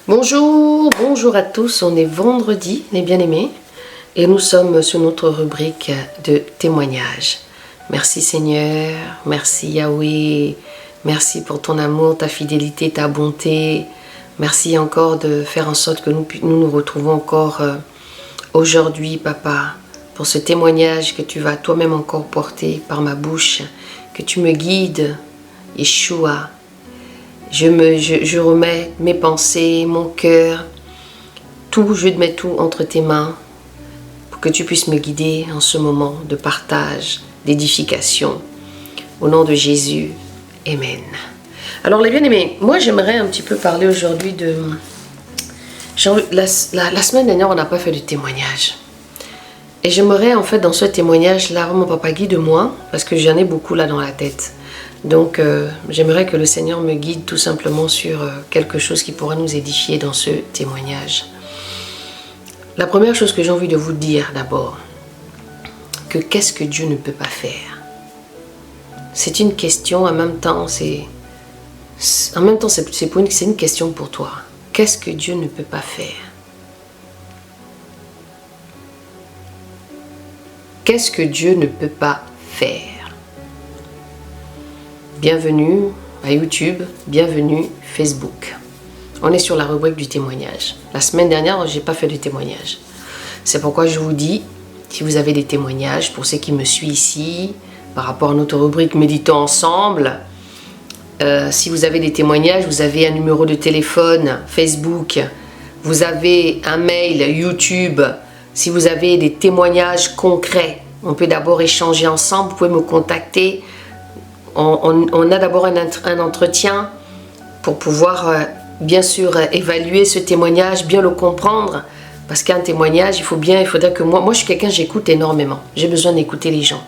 Bonjour, bonjour à tous, on est vendredi, les bien-aimés, et nous sommes sur notre rubrique de témoignages. Merci Seigneur, merci Yahweh, merci pour ton amour, ta fidélité, ta bonté. Merci encore de faire en sorte que nous retrouvons encore aujourd'hui, Papa, pour ce témoignage que tu vas toi-même encore porter par ma bouche, que tu me guides, Yeshua. Je remets mes pensées, mon cœur, je mets tout entre tes mains pour que tu puisses me guider en ce moment de partage, d'édification. Au nom de Jésus, Amen. Alors les bien-aimés, moi j'aimerais un petit peu parler aujourd'hui de... La semaine dernière, on n'a pas fait de témoignage. Et j'aimerais en fait dans ce témoignage-là, mon papa guide-moi, parce que j'en ai beaucoup là dans la tête. Donc, j'aimerais que le Seigneur me guide tout simplement sur quelque chose qui pourra nous édifier dans ce témoignage. La première chose que j'ai envie de vous dire d'abord, que qu'est-ce que Dieu ne peut pas faire? C'est une question, en même temps, c'est une question pour toi. Qu'est-ce que Dieu ne peut pas faire? Qu'est-ce que Dieu ne peut pas faire? Bienvenue à YouTube, bienvenue Facebook. On est sur la rubrique du témoignage. La semaine dernière, je n'ai pas fait de témoignage. C'est pourquoi je vous dis, si vous avez des témoignages, pour ceux qui me suivent ici, par rapport à notre rubrique Méditons ensemble, si vous avez des témoignages, vous avez un numéro de téléphone, Facebook, vous avez un mail, YouTube. Si vous avez des témoignages concrets, on peut d'abord échanger ensemble, vous pouvez me contacter. On a d'abord un entretien pour pouvoir bien sûr évaluer ce témoignage, bien le comprendre. Parce qu'un témoignage, il faudrait que moi je suis quelqu'un, j'écoute énormément. J'ai besoin d'écouter les gens.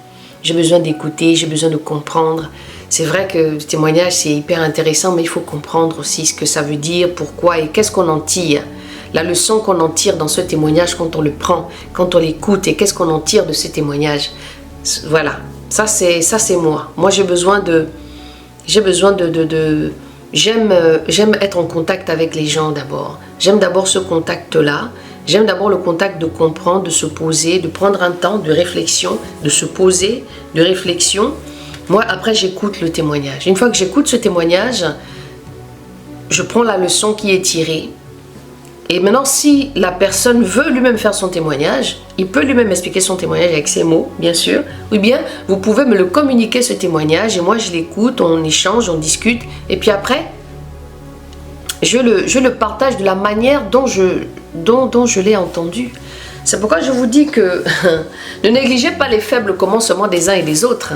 J'ai besoin d'écouter, j'ai besoin de comprendre. C'est vrai que le témoignage c'est hyper intéressant, mais il faut comprendre aussi ce que ça veut dire, pourquoi et qu'est-ce qu'on en tire. La leçon qu'on en tire dans ce témoignage quand on le prend, quand on l'écoute et qu'est-ce qu'on en tire de ce témoignage. Voilà. Ça c'est moi. Moi j'aime être en contact avec les gens d'abord. J'aime d'abord ce contact-là. J'aime d'abord le contact de comprendre, de se poser, de prendre un temps de réflexion, de se poser, de réflexion. Moi après j'écoute le témoignage. Une fois que j'écoute ce témoignage, je prends la leçon qui est tirée. Et maintenant, si la personne veut lui-même faire son témoignage, il peut lui-même expliquer son témoignage avec ses mots, bien sûr. Ou bien, vous pouvez me le communiquer, ce témoignage, et moi, je l'écoute, on échange, on discute. Et puis après, je le partage de la manière dont je l'ai entendu. C'est pourquoi je vous dis que ne négligez pas les faibles commencements des uns et des autres.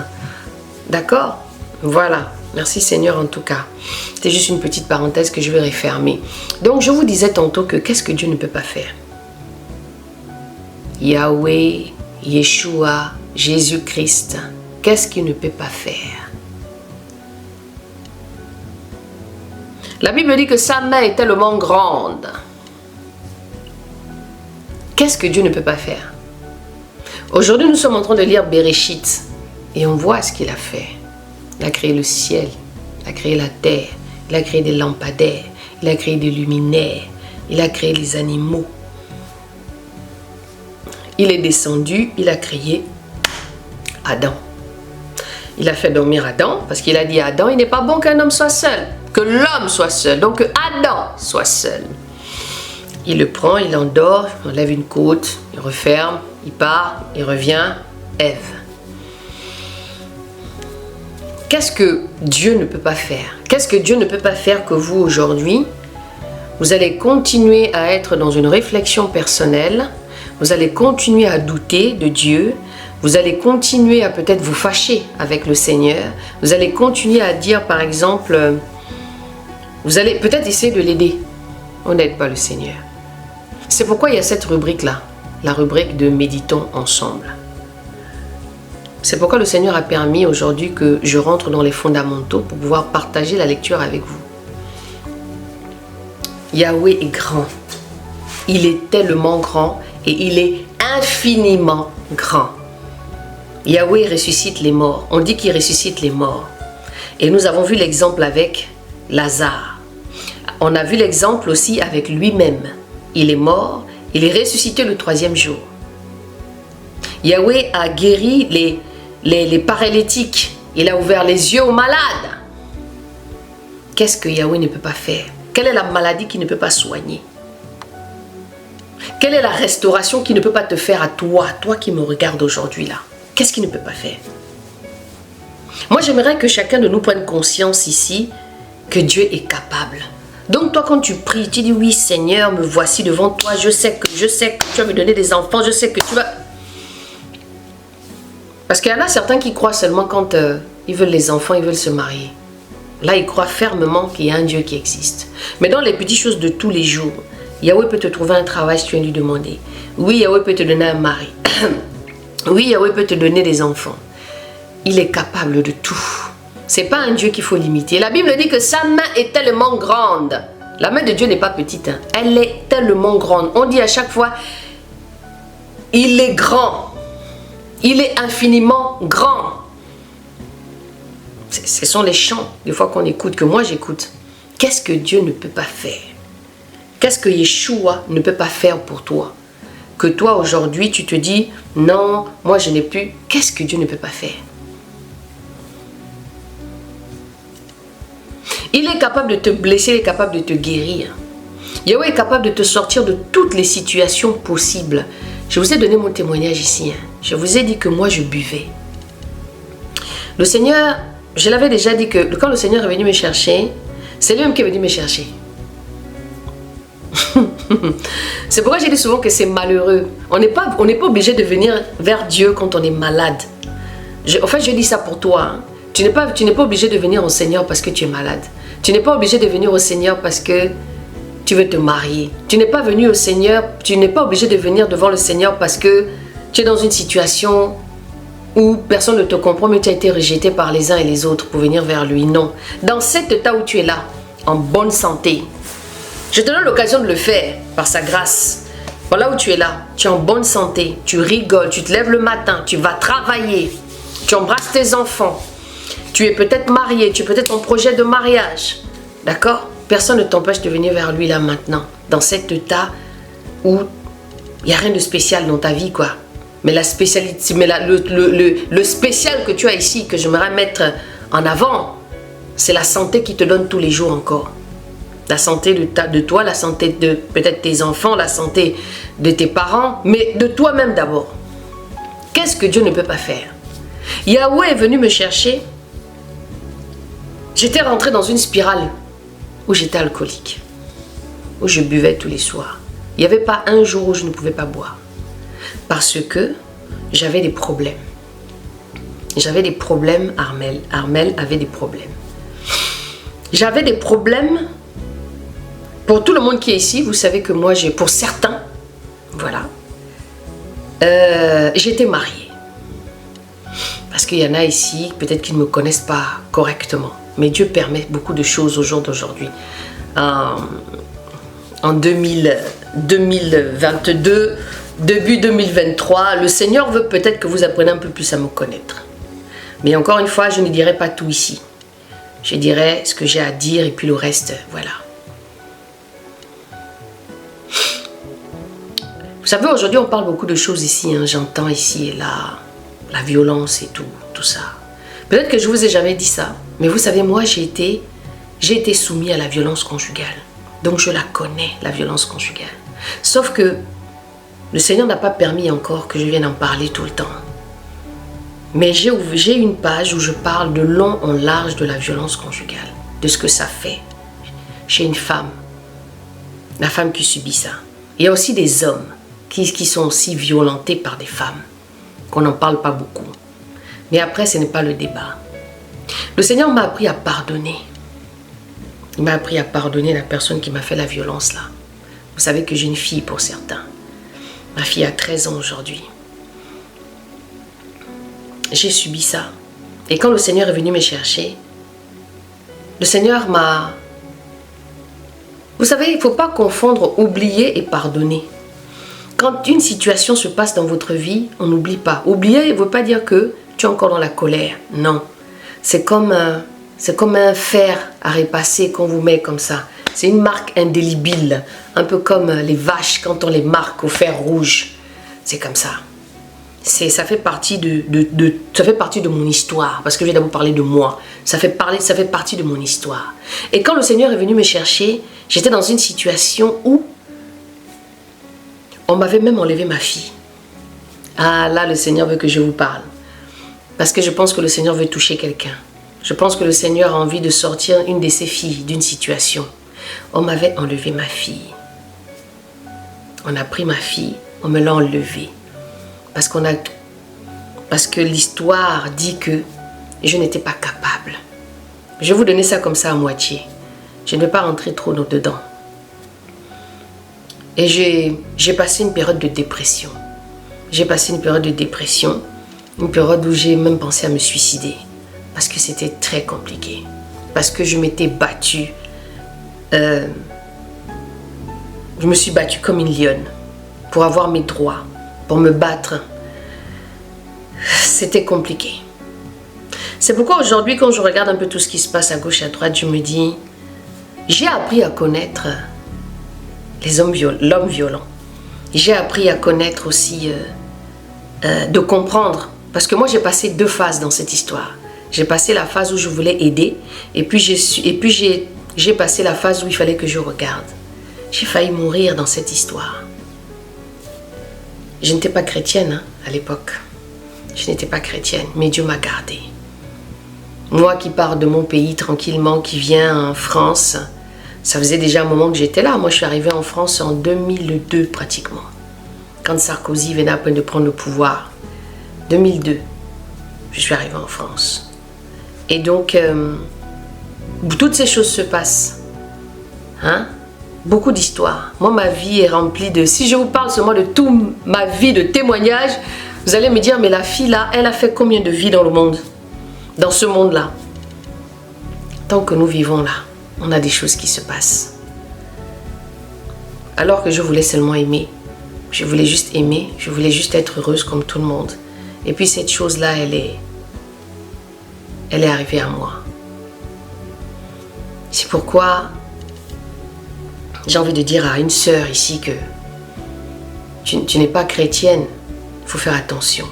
D'accord? Voilà. Merci Seigneur en tout cas. C'était juste une petite parenthèse que je vais refermer. Donc je vous disais tantôt que qu'est-ce que Dieu ne peut pas faire? Yahweh, Yeshua, Jésus-Christ, qu'est-ce qu'il ne peut pas faire? La Bible dit que sa main est tellement grande. Qu'est-ce que Dieu ne peut pas faire? Aujourd'hui nous sommes en train de lire Bereshit et on voit ce qu'il a fait. Il a créé le ciel, il a créé la terre, il a créé des lampadaires, il a créé des luminaires, il a créé les animaux. Il est descendu, il a créé Adam. Il a fait dormir Adam parce qu'il a dit à Adam, il n'est pas bon qu'un homme soit seul, que l'homme soit seul, donc que Adam soit seul. Il le prend, il endort, il enlève une côte, il referme, il part, il revient, Ève. Qu'est-ce que Dieu ne peut pas faire? Qu'est-ce que Dieu ne peut pas faire que vous, aujourd'hui, vous allez continuer à être dans une réflexion personnelle, vous allez continuer à douter de Dieu, vous allez continuer à peut-être vous fâcher avec le Seigneur, vous allez continuer à dire par exemple, vous allez peut-être essayer de l'aider. On n'aide pas le Seigneur. C'est pourquoi il y a cette rubrique-là, la rubrique de Méditons ensemble. C'est pourquoi le Seigneur a permis aujourd'hui que je rentre dans les fondamentaux pour pouvoir partager la lecture avec vous. Yahweh est grand. Il est tellement grand et il est infiniment grand. Yahweh ressuscite les morts. On dit qu'il ressuscite les morts. Et nous avons vu l'exemple avec Lazare. on a vu l'exemple aussi avec lui-même. Il est mort, il est ressuscité le 3e jour. Yahweh a guéri les paralytiques. Il a ouvert les yeux aux malades. Qu'est-ce que Yahweh ne peut pas faire? Quelle est la maladie qu'il ne peut pas soigner? Quelle est la restauration qu'il ne peut pas te faire à toi, toi qui me regardes aujourd'hui là? Qu'est-ce qu'il ne peut pas faire? Moi, j'aimerais que chacun de nous prenne conscience ici que Dieu est capable. Donc toi, quand tu pries, tu dis oui Seigneur, me voici devant toi, je sais que tu vas me donner des enfants, je sais que tu vas... Parce qu'il y en a certains qui croient seulement quand ils veulent les enfants, ils veulent se marier. Là, ils croient fermement qu'il y a un Dieu qui existe. Mais dans les petites choses de tous les jours, Yahweh peut te trouver un travail si tu viens lui demander. Oui, Yahweh peut te donner un mari. Oui, Yahweh peut te donner des enfants. Il est capable de tout. C'est pas un Dieu qu'il faut limiter. La Bible dit que sa main est tellement grande. La main de Dieu n'est pas petite. Hein. Elle est tellement grande. On dit à chaque fois, il est grand. Il est infiniment grand. Ce sont les chants, des fois qu'on écoute, que moi j'écoute. Qu'est-ce que Dieu ne peut pas faire? Qu'est-ce que Yeshua ne peut pas faire pour toi? Que toi aujourd'hui tu te dis, non, moi je n'ai plus. Qu'est-ce que Dieu ne peut pas faire? Il est capable de te blesser, il est capable de te guérir. Yahweh est capable de te sortir de toutes les situations possibles. Je vous ai donné mon témoignage ici. Hein. Je vous ai dit que moi je buvais. Le Seigneur, je l'avais déjà dit que quand le Seigneur est venu me chercher, c'est lui-même qui est venu me chercher. C'est pourquoi j'ai dit souvent que c'est malheureux. On n'est pas obligé de venir vers Dieu quand on est malade. En fait, je dis ça pour toi. Hein. Tu n'es pas obligé de venir au Seigneur parce que tu es malade. Tu n'es pas obligé de venir au Seigneur parce que tu veux te marier. Tu n'es pas venu au Seigneur, tu n'es pas obligé de venir devant le Seigneur parce que tu es dans une situation où personne ne te comprend, mais tu as été rejeté par les uns et les autres pour venir vers lui. Non. Dans cet état où tu es là, en bonne santé, je te donne l'occasion de le faire par sa grâce. Voilà où tu es là, tu es en bonne santé, tu rigoles, tu te lèves le matin, tu vas travailler, tu embrasses tes enfants. Tu es peut-être marié, tu es peut-être en projet de mariage. D'accord? Personne ne t'empêche de venir vers lui là maintenant. Dans cet état où il n'y a rien de spécial dans ta vie, quoi. Mais la spécialité, mais le spécial que tu as ici, que j'aimerais mettre en avant, c'est la santé qui te donne tous les jours encore. La santé de toi, la santé de peut-être tes enfants, la santé de tes parents, mais de toi-même d'abord. Qu'est-ce que Dieu ne peut pas faire? Yahweh est venu me chercher. J'étais rentrée dans une spirale où j'étais alcoolique, où je buvais tous les soirs. Il n'y avait pas un jour où je ne pouvais pas boire. Parce que j'avais des problèmes. J'avais des problèmes, Armel avait des problèmes. J'avais des problèmes. Pour tout le monde qui est ici, vous savez que moi, pour certains, voilà, j'étais mariée. Parce qu'il y en a ici, peut-être qu'ils ne me connaissent pas correctement. Mais Dieu permet beaucoup de choses au jour d'aujourd'hui. En 2022, début 2023, le Seigneur veut peut-être que vous appreniez un peu plus à me connaître. Mais encore une fois, je ne dirai pas tout ici. Je dirai ce que j'ai à dire et puis le reste, voilà. Vous savez, aujourd'hui, on parle beaucoup de choses ici. Hein. J'entends ici et là, la violence et tout ça. Peut-être que je ne vous ai jamais dit ça, mais vous savez, moi, j'ai été soumis à la violence conjugale. Donc, je la connais, la violence conjugale. Sauf que le Seigneur n'a pas permis encore que je vienne en parler tout le temps. Mais j'ai une page où je parle de long en large de la violence conjugale, de ce que ça fait chez une femme, la femme qui subit ça. Il y a aussi des hommes qui sont aussi violentés par des femmes, qu'on n'en parle pas beaucoup. Mais après, ce n'est pas le débat. Le Seigneur m'a appris à pardonner. Il m'a appris à pardonner la personne qui m'a fait la violence là. Vous savez que j'ai une fille pour certains. Ma fille a 13 ans aujourd'hui. J'ai subi ça. Et quand le Seigneur est venu me chercher, le Seigneur m'a... Vous savez, il ne faut pas confondre oublier et pardonner. Quand une situation se passe dans votre vie, on n'oublie pas. Oublier ne veut pas dire que tu es encore dans la colère. Non. C'est comme un fer à repasser qu'on vous met comme ça. C'est une marque indélébile. Un peu comme les vaches quand on les marque au fer rouge. C'est comme ça. Ça fait partie ça fait partie de mon histoire. Parce que je vais d'abord parler de moi. Ça fait partie de mon histoire. Et quand le Seigneur est venu me chercher, j'étais dans une situation où on m'avait même enlevé ma fille. Ah là, le Seigneur veut que je vous parle. Parce que je pense que le Seigneur veut toucher quelqu'un. Je pense que le Seigneur a envie de sortir une de ses filles d'une situation. On m'avait enlevé ma fille. On a pris ma fille, on me l'a enlevée. Parce que l'histoire dit que je n'étais pas capable. Je vais vous donner ça comme ça à moitié. Je ne vais pas rentrer trop dedans. Et j'ai passé une période de dépression. J'ai passé une période de dépression, une période où j'ai même pensé à me suicider. Parce que c'était très compliqué. Parce que je m'étais battue. Je me suis battue comme une lionne pour avoir mes droits, pour me battre. C'était compliqué. C'est pourquoi aujourd'hui, quand je regarde un peu tout ce qui se passe à gauche et à droite, je me dis, j'ai appris à connaître l'homme violent. J'ai appris à connaître aussi, de comprendre. Parce que moi, j'ai passé 2 phases dans cette histoire. J'ai passé la phase où je voulais aider, et puis j'ai passé la phase où il fallait que je regarde. J'ai failli mourir dans cette histoire. Je n'étais pas chrétienne hein, à l'époque. Je n'étais pas chrétienne, mais Dieu m'a gardée. Moi qui pars de mon pays tranquillement, qui viens en France, ça faisait déjà un moment que j'étais là. Moi, je suis arrivée en France en 2002 pratiquement. Quand Sarkozy venait à peine de prendre le pouvoir. 2002, je suis arrivée en France. Et donc, toutes ces choses se passent. Hein? Beaucoup d'histoires. Moi, ma vie est remplie de... Si je vous parle seulement de toute ma vie de témoignages, vous allez me dire, mais la fille là, elle a fait combien de vies dans le monde? Dans ce monde-là. Tant que nous vivons là, on a des choses qui se passent. Alors que je voulais seulement aimer. Je voulais juste aimer. Je voulais juste être heureuse comme tout le monde. Et puis cette chose-là, elle est arrivée à moi. C'est pourquoi j'ai envie de dire à une sœur ici que tu n'es pas chrétienne. Il faut faire attention.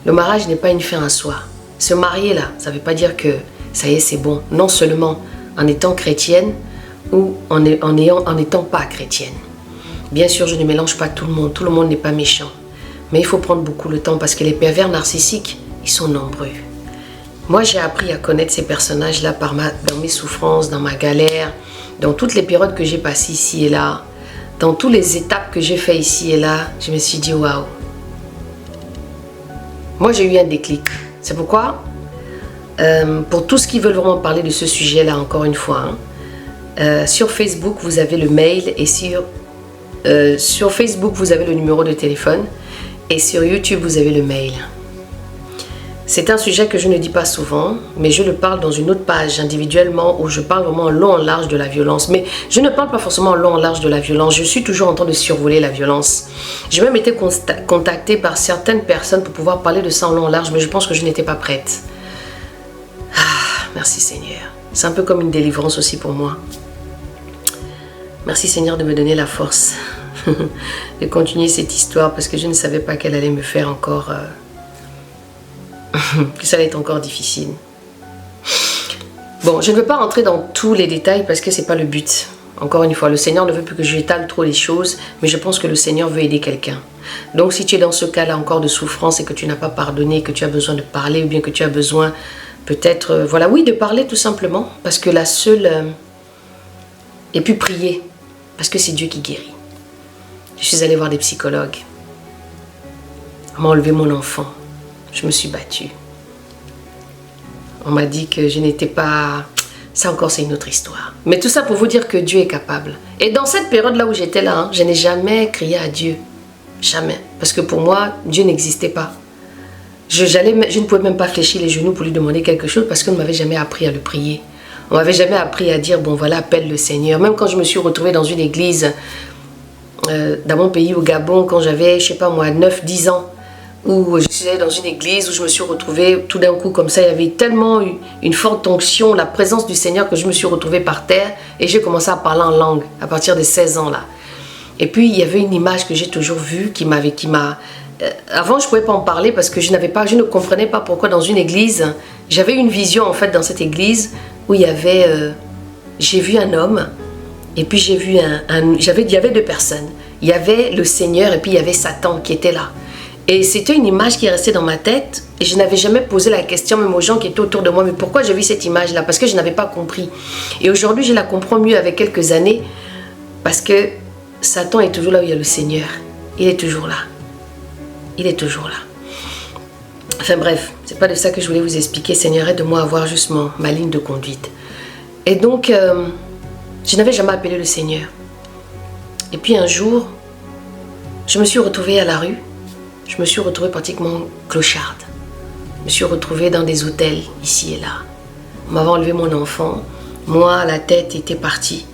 Le mariage n'est pas une fin en soi. Se marier là, ça ne veut pas dire que ça y est, c'est bon. Non seulement en étant chrétienne ou en n'étant pas chrétienne. Bien sûr, je ne mélange pas tout le monde. Tout le monde n'est pas méchant. Mais il faut prendre beaucoup le temps parce que les pervers narcissiques, ils sont nombreux. Moi, j'ai appris à connaître ces personnages-là dans mes souffrances, dans ma galère, dans toutes les périodes que j'ai passées ici et là, dans toutes les étapes que j'ai fait ici et là. Je me suis dit, waouh. Moi, j'ai eu un déclic. C'est pourquoi, pour tous qui veulent vraiment parler de ce sujet-là, encore une fois, hein, sur Facebook, vous avez le mail et sur Facebook, vous avez le numéro de téléphone et sur YouTube, vous avez le mail. C'est un sujet que je ne dis pas souvent, mais je le parle dans une autre page individuellement où je parle vraiment en long en large de la violence. Mais je ne parle pas forcément en long en large de la violence, je suis toujours en train de survoler la violence. J'ai même été contactée par certaines personnes pour pouvoir parler de ça en long en large, mais je pense que je n'étais pas prête. Ah, merci Seigneur. C'est un peu comme une délivrance aussi pour moi. Merci Seigneur de me donner la force de continuer cette histoire parce que je ne savais pas qu'elle allait me faire encore... que ça allait être encore difficile. Bon, je ne veux pas rentrer dans tous les détails parce que c'est pas le but. Encore une fois, le Seigneur ne veut plus que j'étale trop les choses, mais je pense que le Seigneur veut aider quelqu'un. Donc si tu es dans ce cas-là encore de souffrance et que tu n'as pas pardonné, que tu as besoin de parler ou bien que tu as besoin peut-être, voilà, oui, de parler tout simplement parce que la seule... et puis prier parce que c'est Dieu qui guérit. Je suis allée voir des psychologues. On m'a enlevé mon enfant. Je me suis battue. On m'a dit que je n'étais pas... Ça encore, c'est une autre histoire. Mais tout ça pour vous dire que Dieu est capable. Et dans cette période-là où j'étais là, hein, je n'ai jamais crié à Dieu. Jamais. Parce que pour moi, Dieu n'existait pas. Je ne pouvais même pas fléchir les genoux pour lui demander quelque chose parce qu'on ne m'avait jamais appris à le prier. On ne m'avait jamais appris à dire, bon voilà, appelle le Seigneur. Même quand je me suis retrouvée dans une église, dans mon pays, au Gabon, quand j'avais, je ne sais pas moi, 9-10 ans, où je suis allée dans une église où je me suis retrouvée tout d'un coup comme ça. Il y avait tellement une forte onction, la présence du Seigneur que je me suis retrouvée par terre et j'ai commencé à parler en langue à partir de 16 ans là. Et puis il y avait une image que j'ai toujours vue qui m'a... avant je ne pouvais pas en parler parce que je ne comprenais pas pourquoi dans une église, j'avais une vision en fait dans cette église où il y avait... j'ai vu un homme et puis j'ai vu il y avait deux personnes. Il y avait le Seigneur et puis il y avait Satan qui était là. Et c'était une image qui est restée dans ma tête et je n'avais jamais posé la question même aux gens qui étaient autour de moi. Mais pourquoi j'ai vu cette image-là? Parce que je n'avais pas compris. Et aujourd'hui, je la comprends mieux avec quelques années parce que Satan est toujours là où il y a le Seigneur. Il est toujours là. Il est toujours là. Enfin bref, c'est pas de ça que je voulais vous expliquer. Seigneur, aide-moi à avoir justement ma ligne de conduite. Et donc, je n'avais jamais appelé le Seigneur. Et puis un jour, je me suis retrouvée à la rue. Je me suis retrouvée pratiquement clocharde. Je me suis retrouvée dans des hôtels, ici et là. On m'avait enlevé mon enfant. Moi, la tête était partie.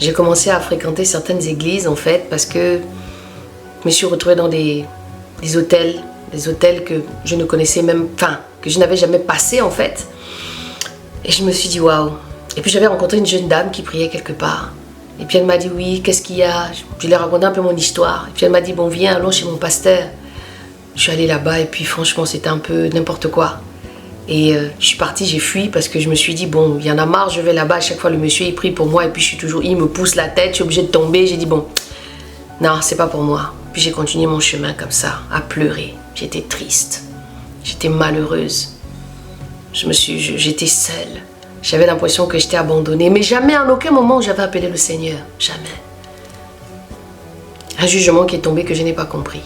J'ai commencé à fréquenter certaines églises, en fait, parce que je me suis retrouvée dans des hôtels que je ne connaissais même, enfin, que je n'avais jamais passé, en fait. Et je me suis dit, waouh. Et puis, j'avais rencontré une jeune dame qui priait quelque part. Et puis, elle m'a dit, oui, qu'est-ce qu'il y a? Je lui ai raconté un peu mon histoire. Et puis, elle m'a dit, bon, viens, allons chez mon pasteur. Je suis allée là-bas et puis franchement c'était un peu n'importe quoi. Et je suis partie, j'ai fui parce que je me suis dit bon, il y en a marre, je vais là-bas, à chaque fois le monsieur il prie pour moi et puis il me pousse la tête, je suis obligée de tomber. J'ai dit bon, non c'est pas pour moi. Puis j'ai continué mon chemin comme ça, à pleurer. J'étais triste, j'étais malheureuse. J'étais seule. J'avais l'impression que j'étais abandonnée, mais jamais, en aucun moment j'avais appelé le Seigneur, jamais. Un jugement qui est tombé que je n'ai pas compris.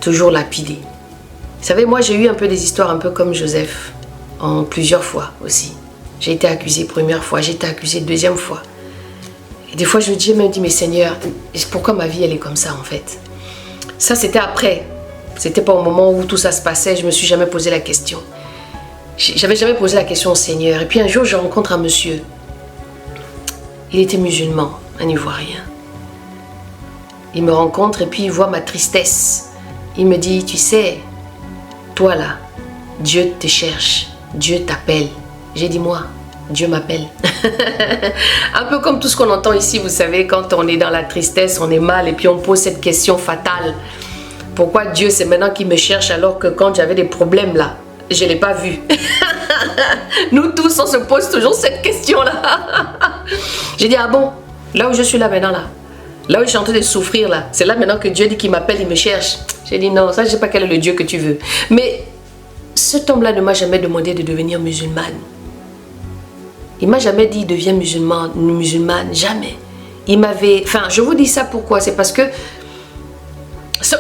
Toujours lapidé. Vous savez, moi j'ai eu un peu des histoires un peu comme Joseph, en plusieurs fois aussi. J'ai été accusée première fois, j'ai été accusée deuxième fois. Et des fois je me dis, mais Seigneur, pourquoi ma vie elle est comme ça en fait? Ça c'était après. C'était pas au moment où tout ça se passait, je me suis jamais posé la question. J'avais jamais posé la question au Seigneur. Et puis un jour je rencontre un monsieur. Il était musulman, un Ivoirien. Il me rencontre et puis il voit ma tristesse. Il me dit, tu sais, toi là, Dieu te cherche, Dieu t'appelle. J'ai dit, moi, Dieu m'appelle. Un peu comme tout ce qu'on entend ici, vous savez, quand on est dans la tristesse, on est mal et puis on pose cette question fatale. Pourquoi Dieu, c'est maintenant qu'il me cherche alors que quand j'avais des problèmes là, je ne l'ai pas vu. Nous tous, on se pose toujours cette question-là. J'ai dit, ah bon, là où je suis là maintenant là, là où je suis en train de souffrir là, c'est là maintenant que Dieu dit qu'il m'appelle, il me cherche. J'ai dit non, ça je ne sais pas quel est le Dieu que tu veux. Mais cet homme-là ne m'a jamais demandé de devenir musulmane. Il ne m'a jamais dit deviens musulmane, jamais. Il m'avait... Enfin, je vous dis ça pourquoi? C'est parce que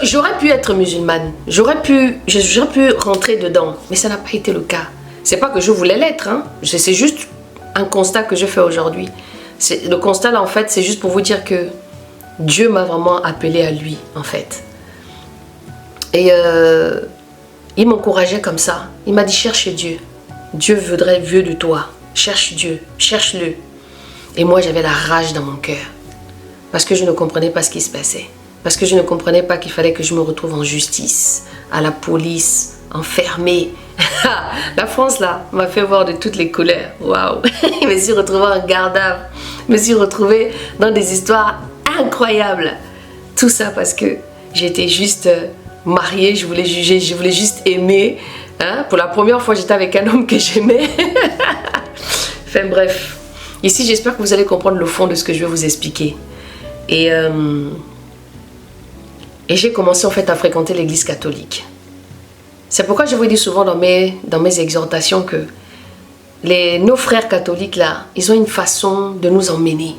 j'aurais pu être musulmane, j'aurais pu rentrer dedans, mais ça n'a pas été le cas. C'est pas que je voulais l'être, hein. C'est juste un constat que je fais aujourd'hui. Le constat là en fait, c'est juste pour vous dire que Dieu m'a vraiment appelé à lui en fait. Et il m'encourageait comme ça. Il m'a dit cherche Dieu. Dieu voudrait vieux de toi. Cherche Dieu, cherche-le. Et moi j'avais la rage dans mon cœur. Parce que je ne comprenais pas ce qui se passait. Parce que je ne comprenais pas qu'il fallait que je me retrouve en justice, à la police, enfermée. La France là m'a fait voir de toutes les couleurs. Waouh. Je me suis retrouvée en garde à vue. Je me suis retrouvée dans des histoires incroyables. Tout ça parce que j'étais juste mariée, je voulais juger, je voulais juste aimer. Hein? Pour la première fois, j'étais avec un homme que j'aimais. Enfin bref. Ici, j'espère que vous allez comprendre le fond de ce que je vais vous expliquer. Et j'ai commencé en fait à fréquenter l'église catholique. C'est pourquoi je vous dis souvent dans mes exhortations que nos frères catholiques là, ils ont une façon de nous emmener.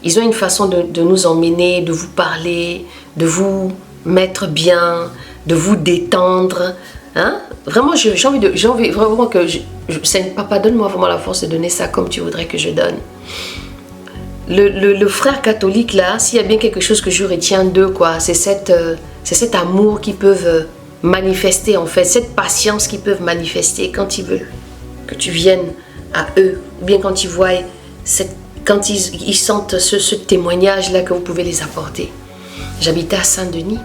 Ils ont une façon de nous emmener, de vous parler, de vous mettre bien, de vous détendre. Hein? Vraiment, j'ai envie vraiment que... Papa, donne-moi vraiment la force de donner ça comme tu voudrais que je donne. Le frère catholique là, s'il y a bien quelque chose que je retiens d'eux, quoi, c'est cet amour qu'ils peuvent manifester en fait, cette patience qu'ils peuvent manifester quand ils veulent que tu viennes à eux, ou bien quand ils voient, quand ils sentent ce témoignage là que vous pouvez les apporter. J'habitais à Saint-Denis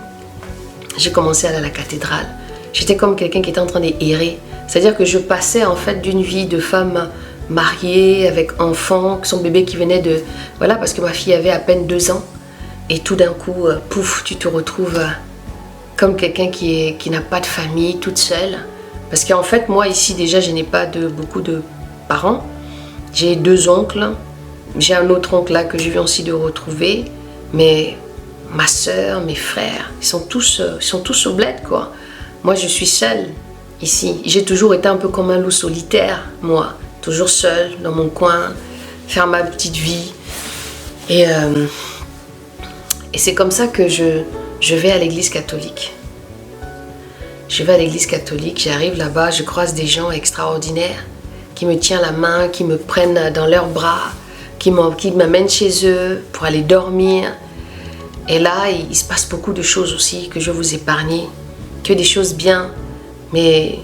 j'ai commencé à aller à la cathédrale. J'étais comme quelqu'un qui était en train d'errer. C'est-à-dire que je passais en fait d'une vie de femme mariée, avec enfants, son bébé qui venait de... Voilà, parce que ma fille avait à peine 2 ans. Et tout d'un coup, pouf, tu te retrouves comme quelqu'un qui n'a pas de famille, toute seule. Parce qu'en fait, moi ici déjà, je n'ai pas beaucoup de parents. J'ai 2 oncles. J'ai un autre oncle là que je viens aussi de retrouver. Mais ma soeur, mes frères, ils sont tous au bled, quoi. Moi, je suis seule ici. J'ai toujours été un peu comme un loup solitaire, moi. Toujours seule, dans mon coin, faire ma petite vie. Et c'est comme ça que je vais à l'église catholique. Je vais à l'église catholique, j'arrive là-bas, je croise des gens extraordinaires qui me tiennent la main, qui me prennent dans leurs bras, qui m'amènent chez eux pour aller dormir. Et là, il se passe beaucoup de choses aussi que je vais vous épargner, que des choses bien. Mais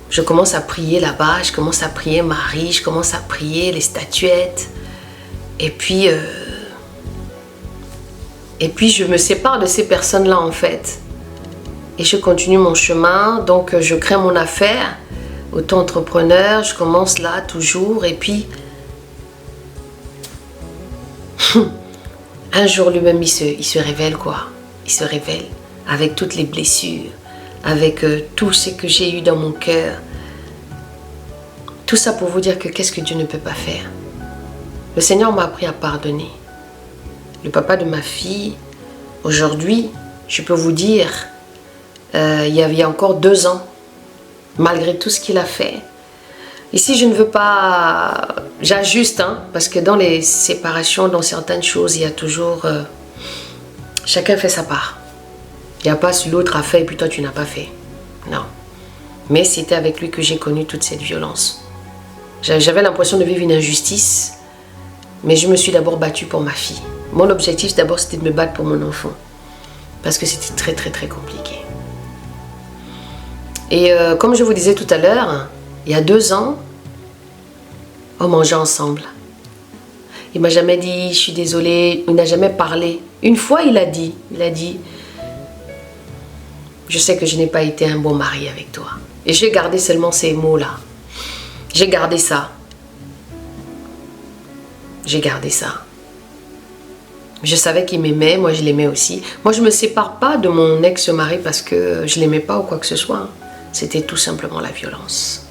je commence à prier là-bas, je commence à prier Marie, je commence à prier les statuettes. Et puis je me sépare de ces personnes-là en fait. Et je continue mon chemin, donc je crée mon affaire, auto-entrepreneur, je commence là toujours. Et puis, un jour lui-même, il se révèle quoi. Il se révèle avec toutes les blessures, avec tout ce que j'ai eu dans mon cœur. Tout ça pour vous dire que qu'est-ce que Dieu ne peut pas faire. Le Seigneur m'a appris à pardonner. Le papa de ma fille, aujourd'hui, je peux vous dire, il y a encore 2 ans, malgré tout ce qu'il a fait. Ici, je ne veux pas... J'ajuste, hein, parce que dans les séparations, dans certaines choses, il y a toujours... chacun fait sa part. Il n'y a pas si l'autre a fait et puis toi, tu n'as pas fait. Non. Mais c'était avec lui que j'ai connu toute cette violence. J'avais l'impression de vivre une injustice, mais je me suis d'abord battue pour ma fille. Mon objectif, d'abord, c'était de me battre pour mon enfant. Parce que c'était très, très, très compliqué. Et comme je vous disais tout à l'heure, il y a 2 ans, on mangeait ensemble. Il m'a jamais dit, je suis désolée, il n'a jamais parlé. Une fois, il a dit, je sais que je n'ai pas été un bon mari avec toi. Et j'ai gardé seulement ces mots-là. J'ai gardé ça. J'ai gardé ça. Je savais qu'il m'aimait, moi je l'aimais aussi. Moi je ne me sépare pas de mon ex-mari parce que je ne l'aimais pas ou quoi que ce soit. C'était tout simplement la violence.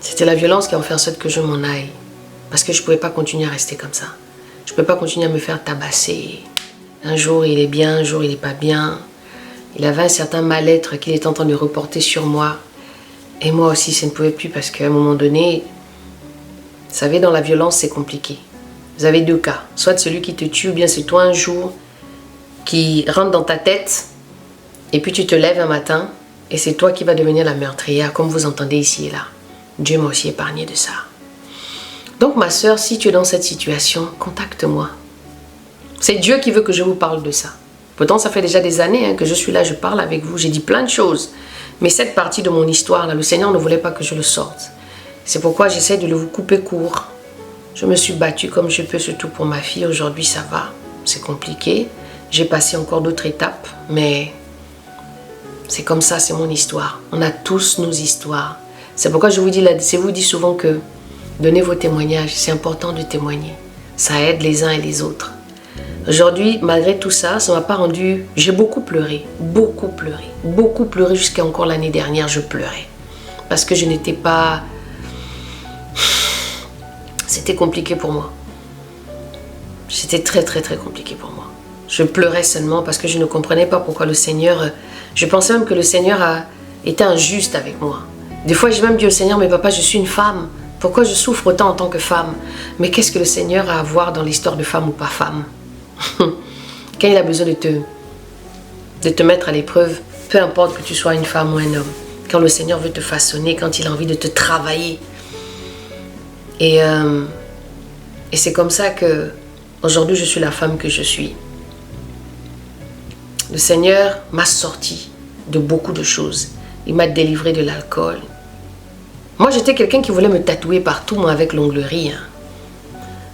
C'était la violence qui a fait en sorte que je m'en aille. Parce que je ne pouvais pas continuer à rester comme ça. Je ne pouvais pas continuer à me faire tabasser. Un jour il est bien, un jour il n'est pas bien. Il avait un certain mal-être qu'il était en train de reporter sur moi. Et moi aussi ça ne pouvait plus parce qu'à un moment donné, vous savez, dans la violence c'est compliqué. Vous avez 2 cas. Soit celui qui te tue ou bien c'est toi un jour qui rentre dans ta tête et puis tu te lèves un matin et c'est toi qui vas devenir la meurtrière comme vous entendez ici et là. Dieu m'a aussi épargné de ça. Donc ma soeur, si tu es dans cette situation, contacte-moi. C'est Dieu qui veut que je vous parle de ça. Pourtant ça fait déjà des années que je suis là, je parle avec vous, j'ai dit plein de choses. Mais cette partie de mon histoire là, le Seigneur ne voulait pas que je le sorte. C'est pourquoi j'essaie de le vous couper court. Je me suis battue comme je peux, surtout pour ma fille. Aujourd'hui, ça va. C'est compliqué. J'ai passé encore d'autres étapes, mais c'est comme ça, c'est mon histoire. On a tous nos histoires. C'est pourquoi je vous dis souvent que donnez vos témoignages. C'est important de témoigner. Ça aide les uns et les autres. Aujourd'hui, malgré tout ça, ça ne m'a pas rendu... J'ai beaucoup pleuré. Beaucoup pleuré. Beaucoup pleuré jusqu'à encore l'année dernière, je pleurais. Parce que je n'étais pas... C'était compliqué pour moi. C'était très, très, très compliqué pour moi. Je pleurais seulement parce que je ne comprenais pas pourquoi le Seigneur... Je pensais même que le Seigneur était injuste avec moi. Des fois, j'ai même dit au Seigneur, mais papa, je suis une femme. Pourquoi je souffre autant en tant que femme? Mais qu'est-ce que le Seigneur a à voir dans l'histoire de femme ou pas femme? Quand il a besoin de te mettre à l'épreuve, peu importe que tu sois une femme ou un homme. Quand le Seigneur veut te façonner, quand il a envie de te travailler. Et c'est comme ça que aujourd'hui je suis la femme que je suis. Le Seigneur m'a sorti de beaucoup de choses. Il m'a délivré de l'alcool. Moi j'étais quelqu'un qui voulait me tatouer partout, moi avec l'onglerie.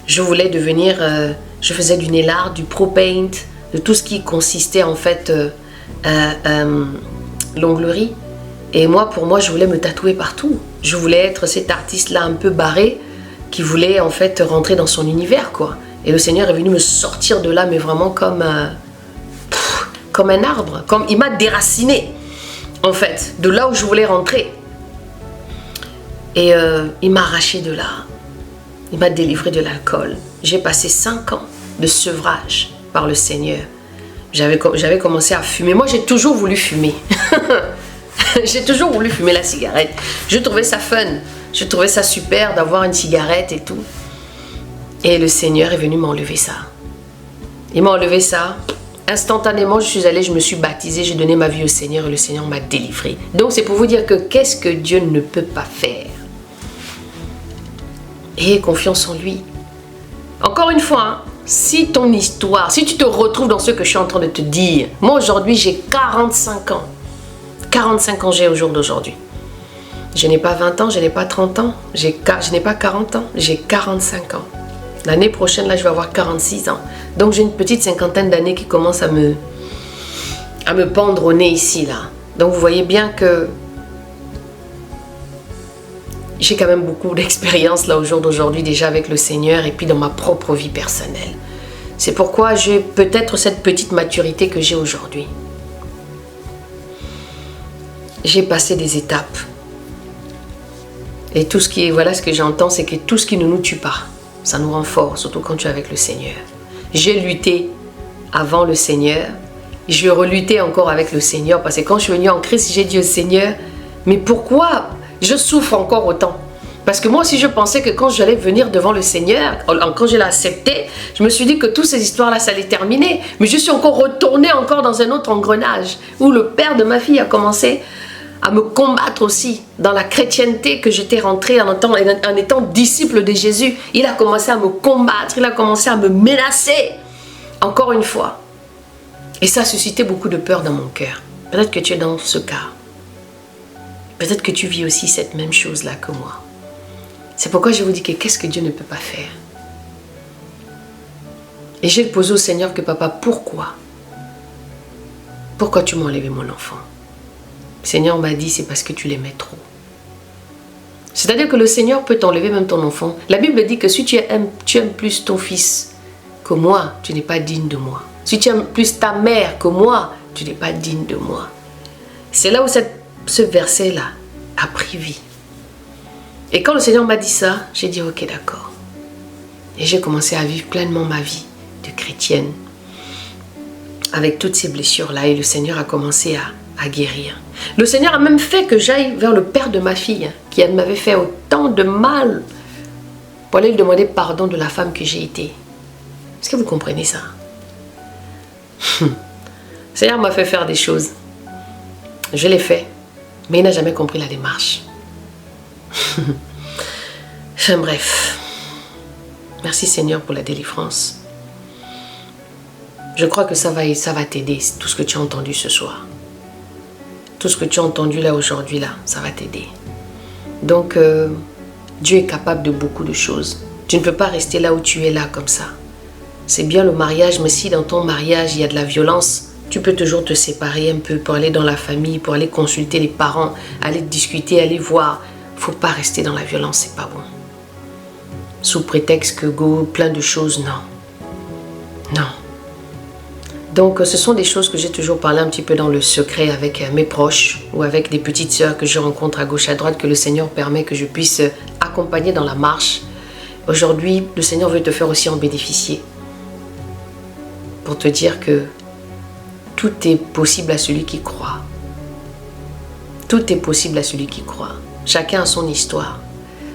Je voulais devenir, je faisais du nail art, du pro paint, de tout ce qui consistait en fait l'onglerie. Et moi, pour moi, je voulais me tatouer partout. Je voulais être cet artiste-là un peu barré qui voulait en fait rentrer dans son univers, quoi. Et le Seigneur est venu me sortir de là, mais vraiment comme un arbre. Comme il m'a déraciné, en fait, de là où je voulais rentrer. Et il m'a arraché de là. Il m'a délivré de l'alcool. J'ai passé 5 ans de sevrage par le Seigneur. J'avais commencé à fumer. Moi, j'ai toujours voulu fumer. J'ai toujours voulu fumer la cigarette. Je trouvais ça fun. Je trouvais ça super d'avoir une cigarette et tout. Et le Seigneur est venu m'enlever ça. Il m'a enlevé ça. Instantanément, je suis allée, je me suis baptisée, j'ai donné ma vie au Seigneur et le Seigneur m'a délivrée. Donc, c'est pour vous dire que qu'est-ce que Dieu ne peut pas faire? Ayez confiance en lui. Encore une fois, hein, si ton histoire, si tu te retrouves dans ce que je suis en train de te dire, moi aujourd'hui j'ai 45 ans. 45 ans j'ai au jour d'aujourd'hui. Je n'ai pas 20 ans, je n'ai pas 30 ans, je n'ai pas 40 ans, j'ai 45 ans. L'année prochaine, là, je vais avoir 46 ans. Donc j'ai une petite cinquantaine d'années qui commence à me pendre au nez ici, là. Donc vous voyez bien que j'ai quand même beaucoup d'expérience là au jour d'aujourd'hui déjà avec le Seigneur et puis dans ma propre vie personnelle. C'est pourquoi j'ai peut-être cette petite maturité que j'ai aujourd'hui. J'ai passé des étapes. Et tout ce qui est, voilà ce que j'entends, c'est que tout ce qui ne nous tue pas, ça nous rend fort, surtout quand tu es avec le Seigneur. J'ai lutté avant le Seigneur. Je vais relutter encore avec le Seigneur parce que quand je suis venue en Christ, j'ai dit au Seigneur, mais pourquoi je souffre encore autant? Parce que moi aussi, je pensais que quand j'allais venir devant le Seigneur, quand je l'ai accepté, je me suis dit que toutes ces histoires-là, ça allait terminer. Mais je suis encore retournée encore dans un autre engrenage où le père de ma fille a commencé à me combattre aussi dans la chrétienté que j'étais rentrée en étant disciple de Jésus. Il a commencé à me combattre, il a commencé à me menacer. Encore une fois. Et ça a suscité beaucoup de peur dans mon cœur. Peut-être que tu es dans ce cas. Peut-être que tu vis aussi cette même chose-là que moi. C'est pourquoi je vous dis que qu'est-ce que Dieu ne peut pas faire? Et j'ai posé au Seigneur que papa, pourquoi? Pourquoi tu m'as enlevé mon enfant? Le Seigneur m'a dit, c'est parce que tu l'aimais trop. C'est-à-dire que le Seigneur peut t'enlever même ton enfant. La Bible dit que si tu aimes plus ton fils que moi, tu n'es pas digne de moi. Si tu aimes plus ta mère que moi, tu n'es pas digne de moi. C'est là où ce verset-là a pris vie. Et quand le Seigneur m'a dit ça, j'ai dit ok, d'accord. Et j'ai commencé à vivre pleinement ma vie de chrétienne. Avec toutes ces blessures-là, et le Seigneur a commencé à guérir. Le Seigneur a même fait que j'aille vers le père de ma fille, qui m'avait fait autant de mal, pour aller lui demander pardon de la femme que j'ai été. Est-ce que vous comprenez ça? Le Seigneur m'a fait faire des choses. Je l'ai fait, mais il n'a jamais compris la démarche. Enfin bref. Merci Seigneur pour la délivrance. Je crois que ça va t'aider, tout ce que tu as entendu ce soir. Tout ce que tu as entendu là aujourd'hui, là, ça va t'aider. Donc, Dieu est capable de beaucoup de choses. Tu ne peux pas rester là où tu es là comme ça. C'est bien le mariage, mais si dans ton mariage, il y a de la violence, tu peux toujours te séparer un peu pour aller dans la famille, pour aller consulter les parents, aller discuter, aller voir. Il ne faut pas rester dans la violence, c'est pas bon. Sous prétexte que plein de choses, non. Non. Donc, ce sont des choses que j'ai toujours parlé un petit peu dans le secret avec mes proches ou avec des petites sœurs que je rencontre à gauche, à droite, que le Seigneur permet que je puisse accompagner dans la marche. Aujourd'hui, le Seigneur veut te faire aussi en bénéficier. Pour te dire que tout est possible à celui qui croit. Tout est possible à celui qui croit. Chacun a son histoire.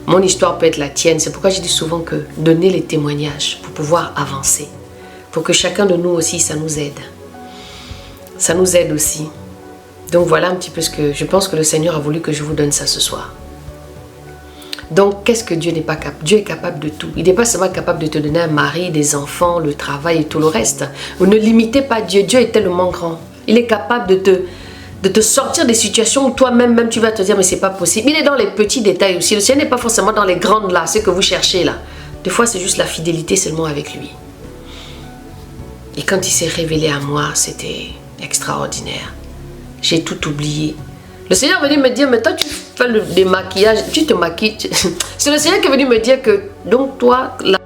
Mon histoire peut être la tienne. C'est pourquoi je dis souvent que donner les témoignages pour pouvoir avancer. Pour que chacun de nous aussi, ça nous aide. Ça nous aide aussi. Donc voilà un petit peu ce que je pense que le Seigneur a voulu que je vous donne ça ce soir. Donc qu'est-ce que Dieu n'est pas capable? Dieu est capable de tout. Il n'est pas seulement capable de te donner un mari, des enfants, le travail et tout le reste. Vous ne limitez pas Dieu. Dieu est tellement grand. Il est capable de te sortir des situations où toi-même tu vas te dire mais c'est pas possible. Il est dans les petits détails aussi. Le Seigneur n'est pas forcément dans les grandes là, ce que vous cherchez là. Des fois c'est juste la fidélité seulement avec lui. Et quand il s'est révélé à moi, c'était extraordinaire. J'ai tout oublié. Le Seigneur est venu me dire, mais toi tu fais le démaquillage, tu te maquilles. C'est le Seigneur qui est venu me dire que, donc toi, là,